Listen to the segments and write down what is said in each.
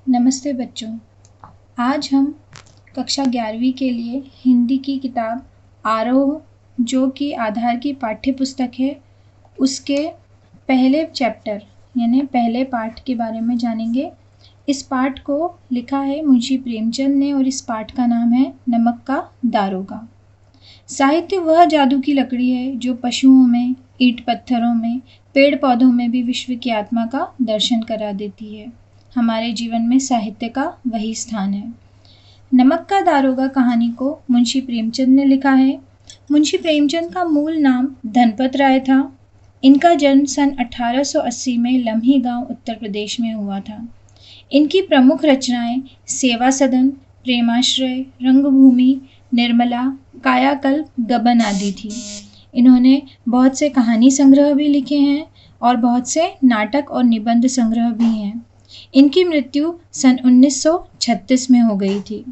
नमस्ते बच्चों। आज हम कक्षा 11वीं के लिए हिंदी की किताब आरोह, जो कि आधार की पाठ्य पुस्तक है, उसके पहले चैप्टर यानी पहले पाठ के बारे में जानेंगे। इस पाठ को लिखा है मुंशी प्रेमचंद ने और इस पाठ का नाम है नमक का दारोगा। साहित्य वह जादू की लकड़ी है जो पशुओं में, ईंट पत्थरों में, पेड़ पौधों में भी विश्व की आत्मा का दर्शन करा देती है। हमारे जीवन में साहित्य का वही स्थान है। नमक का दारोगा कहानी को मुंशी प्रेमचंद ने लिखा है। मुंशी प्रेमचंद का मूल नाम धनपत राय था। इनका जन्म सन 1880 में लम्ही गांव उत्तर प्रदेश में हुआ था। इनकी प्रमुख रचनाएं सेवा सदन, प्रेमाश्रय, रंगभूमि, निर्मला, कायाकल्प, गबन आदि थी। इन्होंने बहुत से कहानी संग्रह भी लिखे हैं और बहुत से नाटक और निबंध संग्रह भी हैं। इनकी मृत्यु सन 1936 में हो गई थी।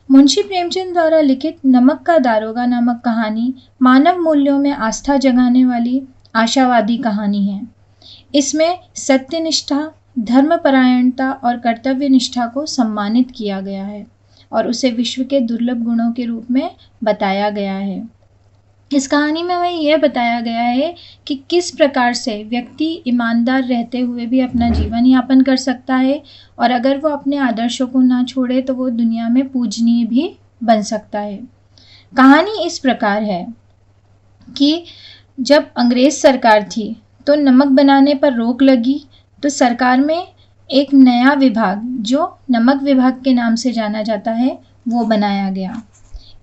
मुंशी प्रेमचंद द्वारा लिखित नमक का दारोगा नामक कहानी मानव मूल्यों में आस्था जगाने वाली आशावादी कहानी है। इसमें सत्यनिष्ठा, धर्मपरायणता और कर्तव्य निष्ठा को सम्मानित किया गया है और उसे विश्व के दुर्लभ गुणों के रूप में बताया गया है। इस कहानी में हमें यह बताया गया है कि किस प्रकार से व्यक्ति ईमानदार रहते हुए भी अपना जीवन यापन कर सकता है और अगर वो अपने आदर्शों को ना छोड़े तो वो दुनिया में पूजनीय भी बन सकता है। कहानी इस प्रकार है कि जब अंग्रेज सरकार थी तो नमक बनाने पर रोक लगी तो सरकार में एक नया विभाग जो नमक विभाग के नाम से जाना जाता है वो बनाया गया।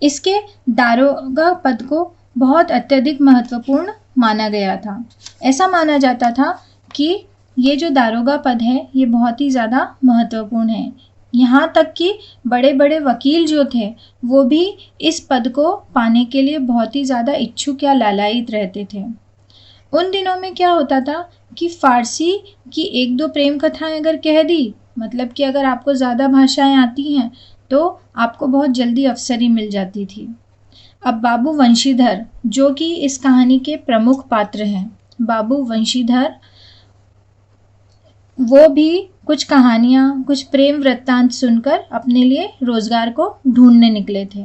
इसके दारोगा पद को बहुत अत्यधिक महत्वपूर्ण माना गया था। ऐसा माना जाता था कि ये जो दारोगा पद है ये बहुत ही ज़्यादा महत्वपूर्ण है। यहाँ तक कि बड़े बड़े वकील जो थे वो भी इस पद को पाने के लिए बहुत ही ज़्यादा इच्छुक या लालायित रहते थे। उन दिनों में क्या होता था कि फ़ारसी की एक दो प्रेम कथाएं अगर कह दी, मतलब कि अगर आपको ज़्यादा भाषाएं आती हैं तो आपको बहुत जल्दी अफसरी मिल जाती थी। अब बाबू वंशीधर जो कि इस कहानी के प्रमुख पात्र हैं, बाबू वंशीधर वो भी कुछ कहानियाँ, कुछ प्रेम वृत्तांत सुनकर अपने लिए रोजगार को ढूंढने निकले थे।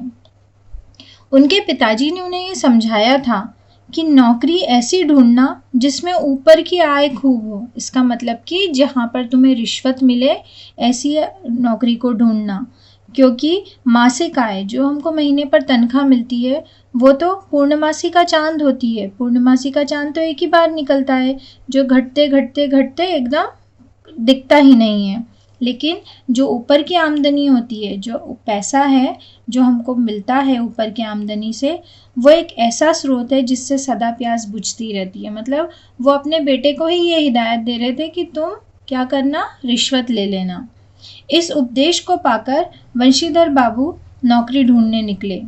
उनके पिताजी ने उन्हें ये समझाया था कि नौकरी ऐसी ढूंढना जिसमें ऊपर की आय खूब हो। इसका मतलब कि जहाँ पर तुम्हें रिश्वत मिले ऐसी नौकरी को ढूंढना, क्योंकि मासिक आय जो हमको महीने पर तनख्वाह मिलती है वो तो पूर्णमासी का चांद होती है। पूर्णमासी का चांद तो एक ही बार निकलता है जो घटते घटते घटते एकदम दिखता ही नहीं है। लेकिन जो ऊपर की आमदनी होती है, जो पैसा है जो हमको मिलता है ऊपर की आमदनी से, वो एक ऐसा स्रोत है जिससे सदा प्यास बुझती रहती है। मतलब वो अपने बेटे को ही ये हिदायत दे रहे थे कि तुम क्या करना, रिश्वत ले लेना। इस उपदेश को पाकर वंशीधर बाबू नौकरी ढूंढने निकले।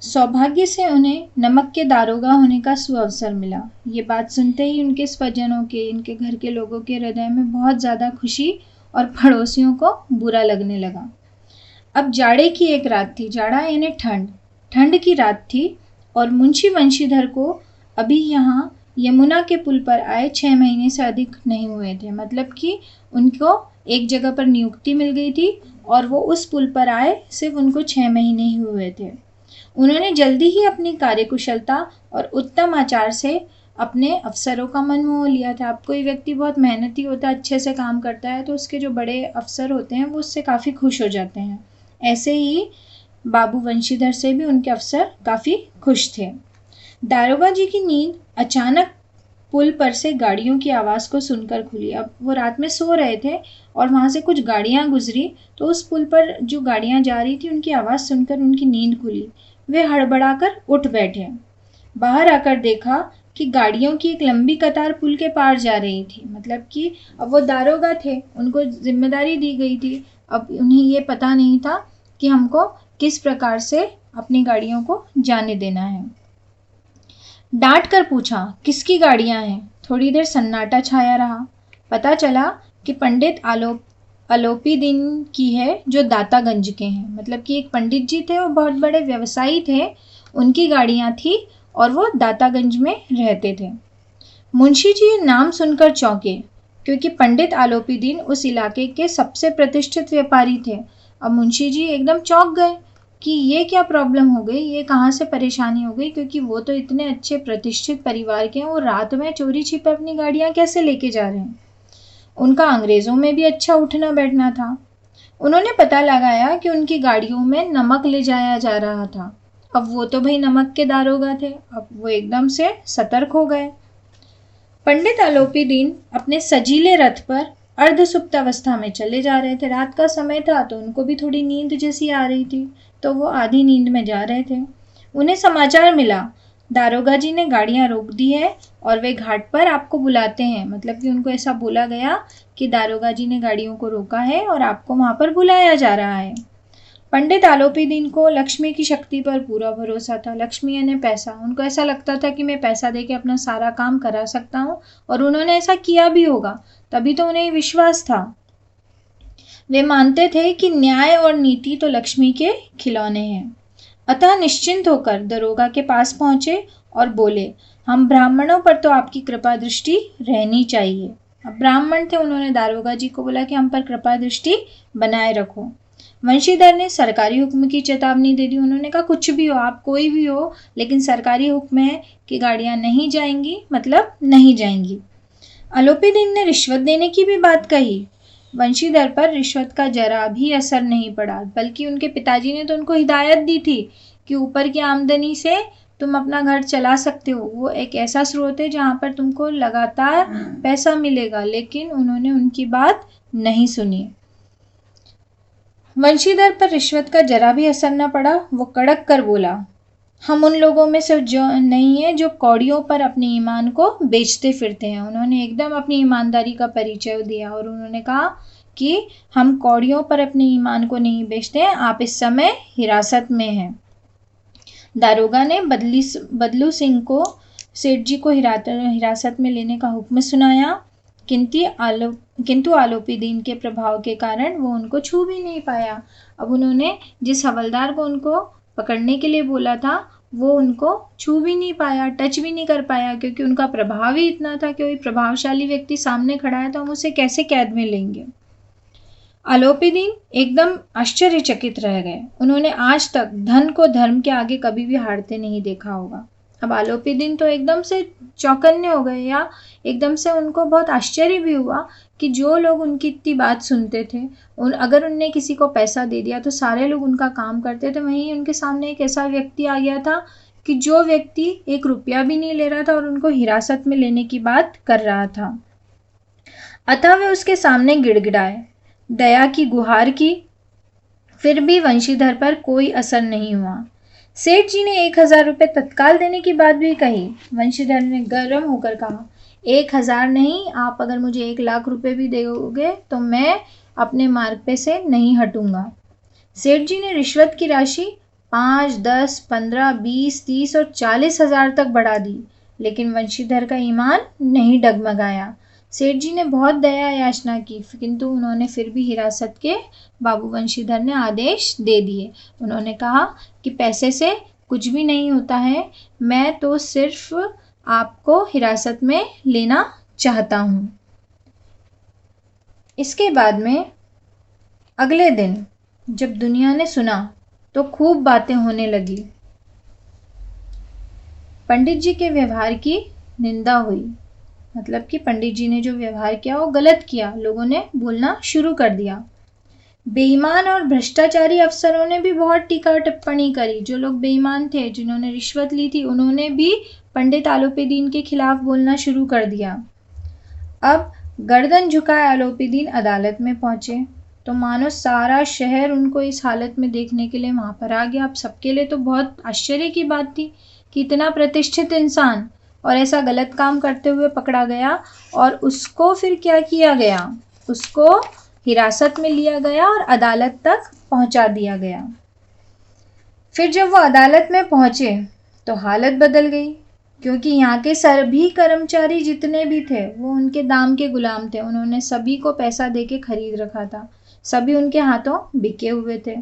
सौभाग्य से उन्हें नमक के दारोगा होने का सुअवसर मिला। ये बात सुनते ही उनके स्वजनों के, इनके घर के लोगों के हृदय में बहुत ज़्यादा खुशी और पड़ोसियों को बुरा लगने लगा। अब जाड़े की एक रात थी, जाड़ा यानी ठंड की रात थी और मुंशी वंशीधर को अभी यहाँ यमुना के पुल पर आए 6 महीने से अधिक नहीं हुए थे। मतलब कि उनको एक जगह पर नियुक्ति मिल गई थी और वो उस पुल पर आए सिर्फ उनको 6 महीने ही हुए थे। उन्होंने जल्दी ही अपनी कार्यकुशलता और उत्तम आचार से अपने अफसरों का मन मोह लिया था। अब कोई व्यक्ति बहुत मेहनती होता है, अच्छे से काम करता है तो उसके जो बड़े अफसर होते हैं वो उससे काफ़ी खुश हो जाते हैं। ऐसे ही बाबू वंशीधर से भी उनके अफसर काफ़ी खुश थे। दारोगा जी की नींद अचानक पुल पर से गाड़ियों की आवाज़ को सुनकर खुली। अब वो रात में सो रहे थे और वहाँ से कुछ गाड़ियाँ गुजरी तो उस पुल पर जो गाड़ियाँ जा रही थी उनकी आवाज़ सुनकर उनकी नींद खुली। वे हड़बड़ाकर उठ बैठे। बाहर आकर देखा कि गाड़ियों की एक लंबी कतार पुल के पार जा रही थी। मतलब कि अब वो दारोगा थे, उनको जिम्मेदारी दी गई थी। अब उन्हें ये पता नहीं था कि हमको किस प्रकार से अपनी गाड़ियों को जाने देना है। डांट कर पूछा, किसकी गाड़ियां हैं? थोड़ी देर सन्नाटा छाया रहा। पता चला कि पंडित आलोपी दिन की है जो दातागंज के हैं। मतलब कि एक पंडित जी थे, वो बहुत बड़े व्यवसायी थे, उनकी गाड़ियां थी और वो दातागंज में रहते थे। मुंशी जी नाम सुनकर चौंके। क्योंकि पंडित आलोपीदीन उस इलाके के सबसे प्रतिष्ठित व्यापारी थे। अब मुंशी जी एकदम चौंक गए कि ये क्या प्रॉब्लम हो गई, ये कहाँ से परेशानी हो गई, क्योंकि वो तो इतने अच्छे प्रतिष्ठित परिवार के हैं, वो रात में चोरी छिपे अपनी गाड़ियाँ कैसे लेके जा रहे हैं। उनका अंग्रेज़ों में भी अच्छा उठना बैठना था। उन्होंने पता लगाया कि उनकी गाड़ियों में नमक ले जाया जा रहा था। अब वो तो भाई नमक के दारोगा थे, अब वो एकदम से सतर्क हो गए। पंडित आलोपीदीन अपने सजीले रथ पर अर्धसुप्त अवस्था में चले जा रहे थे। रात का समय था तो उनको भी थोड़ी नींद जैसी आ रही थी, तो वो आधी नींद में जा रहे थे। उन्हें समाचार मिला, दारोगा जी ने गाड़ियां रोक दी है और वे घाट पर आपको बुलाते हैं। मतलब कि उनको ऐसा बोला गया कि दारोगा जी ने गाड़ियों को रोका है और आपको वहाँ पर बुलाया जा रहा है। पंडित आलोपीदीन को लक्ष्मी की शक्ति पर पूरा भरोसा था। लक्ष्मी यानी पैसा। उनको ऐसा लगता था कि मैं पैसा देके अपना सारा काम करा सकता हूँ, और उन्होंने ऐसा किया भी होगा, तभी तो उन्हें विश्वास था। वे मानते थे कि न्याय और नीति तो लक्ष्मी के खिलौने हैं। अतः निश्चिंत होकर दरोगा के पास पहुंचे और बोले, हम ब्राह्मणों पर तो आपकी कृपा दृष्टि रहनी चाहिए। अब ब्राह्मण थे, उन्होंने दारोगा जी को बोला कि हम पर कृपा दृष्टि बनाए रखो। वंशीधर ने सरकारी हुक्म की चेतावनी दे दी। उन्होंने कहा कुछ भी हो, आप कोई भी हो, लेकिन सरकारी हुक्म है कि गाड़ियां नहीं जाएंगी, मतलब नहीं जाएंगी। आलोपीदीन ने रिश्वत देने की भी बात कही। वंशीधर पर रिश्वत का जरा भी असर नहीं पड़ा, बल्कि उनके पिताजी ने तो उनको हिदायत दी थी कि ऊपर की आमदनी से तुम अपना घर चला सकते हो, वो एक ऐसा स्रोत है जहाँ पर तुमको लगातार पैसा मिलेगा। लेकिन उन्होंने उनकी बात नहीं सुनी। वंशीधर पर रिश्वत का जरा भी असर न पड़ा। वो कड़क कर बोला, हम उन लोगों में से जो नहीं है जो कौड़ियों पर अपने ईमान को बेचते फिरते हैं। उन्होंने एकदम अपनी ईमानदारी का परिचय दिया और उन्होंने कहा कि हम कौड़ियों पर अपने ईमान को नहीं बेचते हैं, आप इस समय हिरासत में हैं। दारोगा ने बदलू सिंह को सेठ जी को हिरासत में लेने का हुक्म सुनाया, किंतु आलोपीदीन के प्रभाव के कारण वो उनको छू भी नहीं पाया। अब उन्होंने जिस हवलदार को उनको पकड़ने के लिए बोला था, वो उनको छू भी नहीं पाया, टच भी नहीं कर पाया, क्योंकि उनका प्रभाव ही इतना था कि कोई प्रभावशाली व्यक्ति सामने खड़ा है तो हम उसे कैसे कैद में लेंगे। आलोपीदीन एकदम आश्चर्यचकित रह गए। उन्होंने आज तक धन को धर्म के आगे कभी भी हारते नहीं देखा होगा। अब आलोपीदीन तो एकदम से चौकन्ने हो गए, या एकदम से उनको बहुत आश्चर्य भी हुआ कि जो लोग उनकी इतनी बात सुनते थे, अगर उनने किसी को पैसा दे दिया तो सारे लोग उनका काम करते थे, वहीं उनके सामने एक ऐसा व्यक्ति आ गया था कि जो व्यक्ति 1 रुपया भी नहीं ले रहा था और उनको हिरासत में लेने की बात कर रहा था। अतः वे उसके सामने गिड़गिड़ाए, दया की गुहार की, फिर भी वंशीधर पर कोई असर नहीं हुआ। सेठ जी ने 1000 रुपये तत्काल देने की बात भी कही। वंशीधर ने गर्म होकर कहा, 1000 नहीं, आप अगर मुझे 1 लाख रुपए भी दोगे तो मैं अपने मार्ग पे से नहीं हटूंगा। सेठ जी ने रिश्वत की राशि 5, 10, 15, 20, 30 और 40 हजार तक बढ़ा दी, लेकिन वंशीधर का ईमान नहीं डगमगाया। सेठ जी ने बहुत दया याचना की, किंतु उन्होंने फिर भी हिरासत के बाबू वंशीधर ने आदेश दे दिए। उन्होंने कहा कि पैसे से कुछ भी नहीं होता है, मैं तो सिर्फ आपको हिरासत में लेना चाहता हूँ। इसके बाद में अगले दिन जब दुनिया ने सुना तो खूब बातें होने लगी। पंडित जी के व्यवहार की निंदा हुई, मतलब कि पंडित जी ने जो व्यवहार किया वो गलत किया, लोगों ने बोलना शुरू कर दिया। बेईमान और भ्रष्टाचारी अफसरों ने भी बहुत टीका टिप्पणी करी। जो लोग बेईमान थे, जिन्होंने रिश्वत ली थी, उन्होंने भी पंडित आलोपीदीन के खिलाफ बोलना शुरू कर दिया। अब गर्दन झुकाए आलोपीदीन अदालत में पहुंचे तो मानो सारा शहर उनको इस हालत में देखने के लिए वहां पर आ गया। अब सबके लिए तो बहुत आश्चर्य की बात थी कि इतना प्रतिष्ठित इंसान और ऐसा गलत काम करते हुए पकड़ा गया, और उसको फिर क्या किया गया, उसको हिरासत में लिया गया और अदालत तक पहुंचा दिया गया। फिर जब वो अदालत में पहुंचे तो हालत बदल गई, क्योंकि यहाँ के सभी कर्मचारी जितने भी थे वो उनके दाम के गुलाम थे। उन्होंने सभी को पैसा देके खरीद रखा था, सभी उनके हाथों बिके हुए थे।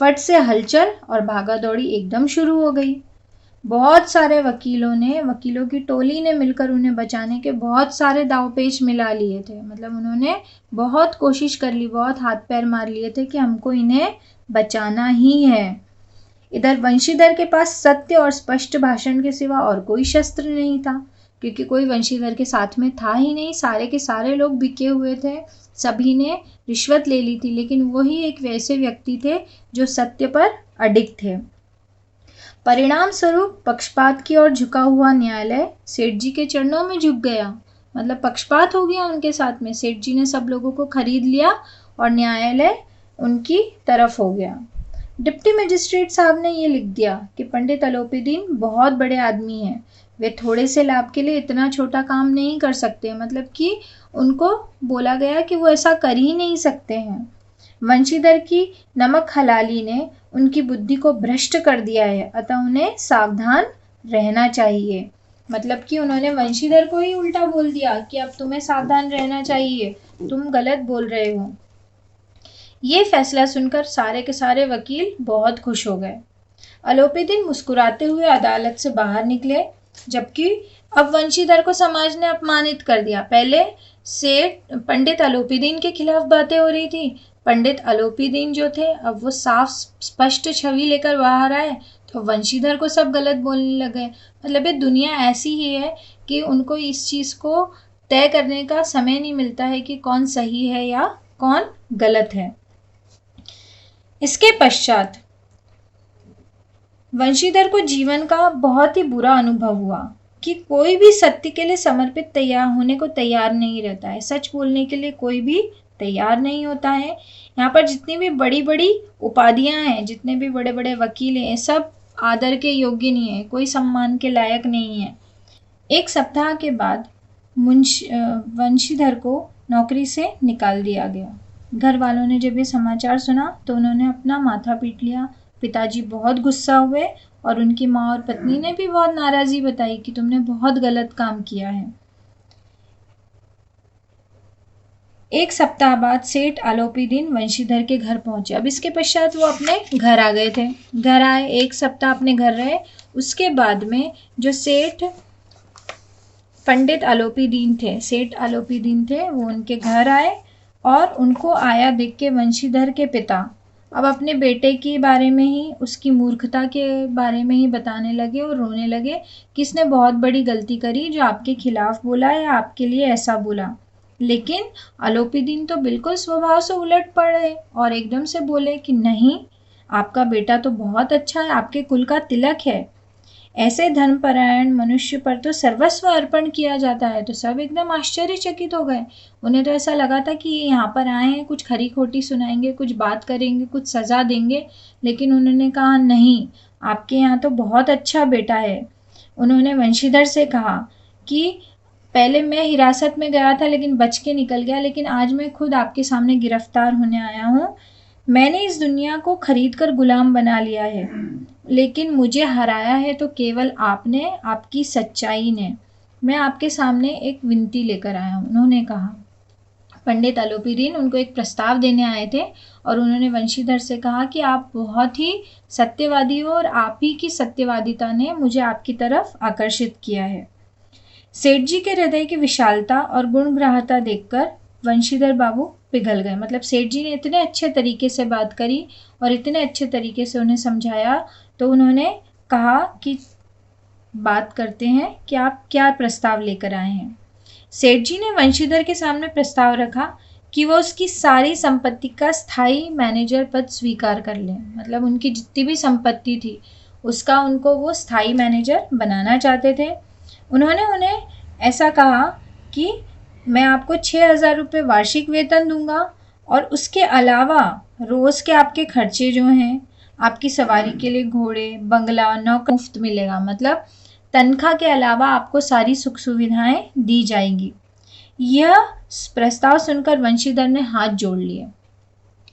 फट से हलचल और भागा दौड़ी एकदम शुरू हो गई। बहुत सारे वकीलों की टोली ने मिलकर उन्हें बचाने के बहुत सारे दांवपेच मिला लिए थे। मतलब उन्होंने बहुत कोशिश कर ली, बहुत हाथ पैर मार लिए थे कि हमको इन्हें बचाना ही है। इधर वंशीधर के पास सत्य और स्पष्ट भाषण के सिवा और कोई शस्त्र नहीं था, क्योंकि कोई वंशीधर के साथ में था ही नहीं। सारे के सारे लोग बिके हुए थे, सभी ने रिश्वत ले ली थी, लेकिन वही एक वैसे व्यक्ति थे जो सत्य पर अडिग थे। परिणाम स्वरूप पक्षपात की ओर झुका हुआ न्यायालय सेठ जी के चरणों में झुक गया। मतलब पक्षपात हो गया उनके साथ में, सेठ जी ने सब लोगों को खरीद लिया और न्यायालय उनकी तरफ हो गया। डिप्टी मजिस्ट्रेट साहब ने ये लिख दिया कि पंडित अलोपीदीन बहुत बड़े आदमी हैं, वे थोड़े से लाभ के लिए इतना छोटा काम नहीं कर सकते। मतलब कि उनको बोला गया कि वो ऐसा कर ही नहीं सकते हैं। वंशीधर की नमक हलाली ने उनकी बुद्धि को भ्रष्ट कर दिया है, अतः उन्हें सावधान रहना चाहिए। मतलब कि उन्होंने वंशीधर को ही उल्टा बोल दिया कि अब तुम्हें सावधान रहना चाहिए, तुम गलत बोल रहे हो। ये फैसला सुनकर सारे के सारे वकील बहुत खुश हो गए। अलोपीदीन मुस्कुराते हुए अदालत से बाहर निकले, जबकि अब वंशीधर को समाज ने अपमानित कर दिया। पहले सेठ पंडित अलोपीदीन के खिलाफ बातें हो रही थी, पंडित अलोपीदीन जो थे अब वो साफ स्पष्ट छवि लेकर बाहर आए, तो वंशीधर को सब गलत बोलने लगे। मतलब ये दुनिया ऐसी ही है कि उनको इस चीज़ को तय करने का समय नहीं मिलता है कि कौन सही है या कौन गलत है। इसके पश्चात वंशीधर को जीवन का बहुत ही बुरा अनुभव हुआ कि कोई भी सत्य के लिए समर्पित तैयार होने को तैयार नहीं रहता है। सच बोलने के लिए कोई भी तैयार नहीं होता है। यहाँ पर जितनी भी बड़ी बड़ी उपाधियाँ हैं, जितने भी बड़े बड़े वकील हैं, सब आदर के योग्य नहीं है, कोई सम्मान के लायक नहीं है। एक सप्ताह के बाद वंशीधर को नौकरी से निकाल दिया गया। घर वालों ने जब ये समाचार सुना तो उन्होंने अपना माथा पीट लिया। पिताजी बहुत गुस्सा हुए और उनकी माँ और पत्नी ने भी बहुत नाराज़ी बताई कि तुमने बहुत गलत काम किया है। एक सप्ताह बाद सेठ अलोपीदीन वंशीधर के घर पहुंचे। अब इसके पश्चात वो अपने घर आ गए थे। घर आए, एक सप्ताह अपने घर रहे। उसके बाद में जो सेठ पंडित अलोपीदीन थे, वो उनके घर आए और उनको आया देख के वंशीधर के पिता अब अपने बेटे के बारे में ही, उसकी मूर्खता के बारे में ही बताने लगे और रोने लगे कि इसने बहुत बड़ी गलती करी जो आपके खिलाफ बोला या आपके लिए ऐसा बोला। लेकिन अलोपीदीन तो बिल्कुल स्वभाव से उलट पड़े और एकदम से बोले कि नहीं, आपका बेटा तो बहुत अच्छा है, आपके कुल का तिलक है। ऐसे धर्मपरायण मनुष्य पर तो सर्वस्व अर्पण किया जाता है। तो सब एकदम आश्चर्यचकित हो गए। उन्हें तो ऐसा लगा था कि यहाँ पर आए हैं, कुछ खरी खोटी सुनाएंगे, कुछ बात करेंगे, कुछ सज़ा देंगे, लेकिन उन्होंने कहा नहीं, आपके यहाँ तो बहुत अच्छा बेटा है। उन्होंने वंशीधर से कहा कि पहले मैं हिरासत में गया था लेकिन बच के निकल गया, लेकिन आज मैं खुद आपके सामने गिरफ्तार होने आया हूँ। मैंने इस दुनिया को खरीद कर गुलाम बना लिया है, लेकिन मुझे हराया है तो केवल आपने, आपकी सच्चाई ने। मैं आपके सामने एक विनती लेकर आया हूँ, उन्होंने कहा। पंडित अलोपीदीन उनको एक प्रस्ताव देने आए थे और उन्होंने वंशीधर से कहा कि आप बहुत ही सत्यवादी हो और आप ही की सत्यवादिता ने मुझे आपकी तरफ आकर्षित किया है। सेठ जी के हृदय की विशालता और गुणग्राहता देखकर वंशीधर बाबू पिघल गए। मतलब सेठ जी ने इतने अच्छे तरीके से बात करी और इतने अच्छे तरीके से उन्हें समझाया, तो उन्होंने कहा कि बात करते हैं कि आप क्या प्रस्ताव लेकर आए हैं। सेठ जी ने वंशीधर के सामने प्रस्ताव रखा कि वो उसकी सारी संपत्ति का स्थायी मैनेजर पद स्वीकार कर लें। मतलब उनकी जितनी भी संपत्ति थी उसका उनको वो स्थायी मैनेजर बनाना चाहते थे। उन्होंने उन्हें ऐसा कहा कि मैं आपको 6,000 रुपये वार्षिक वेतन दूंगा और उसके अलावा रोज़ के आपके खर्चे जो हैं, आपकी सवारी के लिए घोड़े, बंगला, नौकर मुफ्त मिलेगा। मतलब तनख्वाह के अलावा आपको सारी सुख सुविधाएं दी जाएंगी। यह प्रस्ताव सुनकर वंशीधर ने हाथ जोड़ लिए,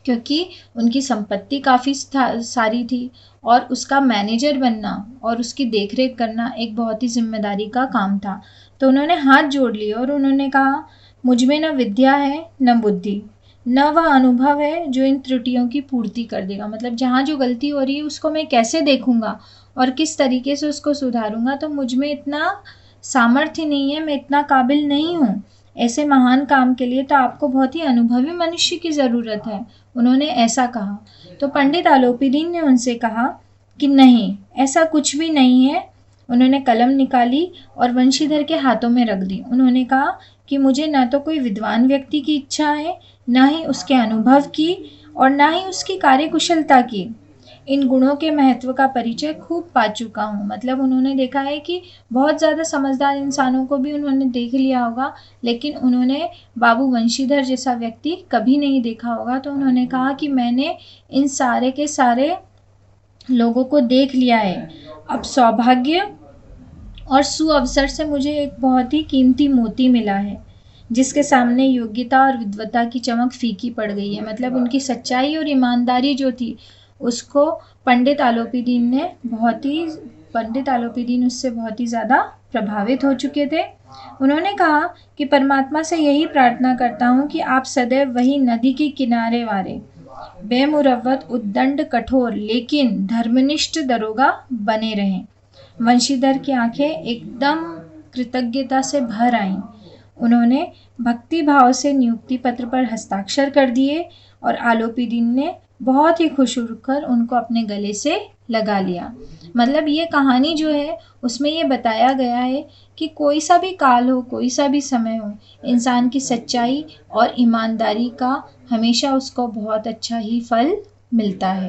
क्योंकि उनकी संपत्ति काफ़ी सारी थी और उसका मैनेजर बनना और उसकी देखरेख करना एक बहुत ही जिम्मेदारी का काम था। तो उन्होंने हाथ जोड़ लिए और उन्होंने कहा, मुझ में न विद्या है न बुद्धि, न वह अनुभव है जो इन त्रुटियों की पूर्ति कर देगा। मतलब जहाँ जो गलती हो रही है उसको मैं कैसे देखूंगा और किस तरीके से उसको सुधारूंगा, तो मुझ में इतना सामर्थ्य नहीं है, मैं इतना काबिल नहीं हूँ। ऐसे महान काम के लिए तो आपको बहुत ही अनुभवी मनुष्य की ज़रूरत है। उन्होंने ऐसा कहा। तो पंडित आलोपीदीन ने उनसे कहा कि नहीं, ऐसा कुछ भी नहीं है। उन्होंने कलम निकाली और वंशीधर के हाथों में रख दी। उन्होंने कहा कि मुझे न तो कोई विद्वान व्यक्ति की इच्छा है, न ही उसके अनुभव की, और न ही उसकी कार्यकुशलता की। इन गुणों के महत्व का परिचय खूब पा चुका हूँ। मतलब उन्होंने देखा है कि बहुत ज़्यादा समझदार इंसानों को भी उन्होंने देख लिया होगा, लेकिन उन्होंने बाबू वंशीधर जैसा व्यक्ति कभी नहीं देखा होगा। तो उन्होंने कहा कि मैंने इन सारे के सारे लोगों को देख लिया है। अब सौभाग्य और सुअवसर से मुझे एक बहुत ही कीमती मोती मिला है, जिसके सामने योग्यता और विद्वता की चमक फीकी पड़ गई है। मतलब उनकी सच्चाई और ईमानदारी जो थी, उसको पंडित आलोपीदीन उससे बहुत ही ज़्यादा प्रभावित हो चुके थे। उन्होंने कहा कि परमात्मा से यही प्रार्थना करता हूँ कि आप सदैव वही नदी के किनारे वाले बेमुरव्वत, उद्दंड, कठोर लेकिन धर्मनिष्ठ दरोगा बने रहें। वंशीधर की आंखें एकदम कृतज्ञता से भर आईं। उन्होंने भक्ति भाव से नियुक्ति पत्र पर हस्ताक्षर कर दिए और आलोपीदीन ने बहुत ही खुश होकर उनको अपने गले से लगा लिया। मतलब ये कहानी जो है उसमें ये बताया गया है कि कोई सा भी काल हो, कोई सा भी समय हो, इंसान की सच्चाई और ईमानदारी का हमेशा उसको बहुत अच्छा ही फल मिलता है।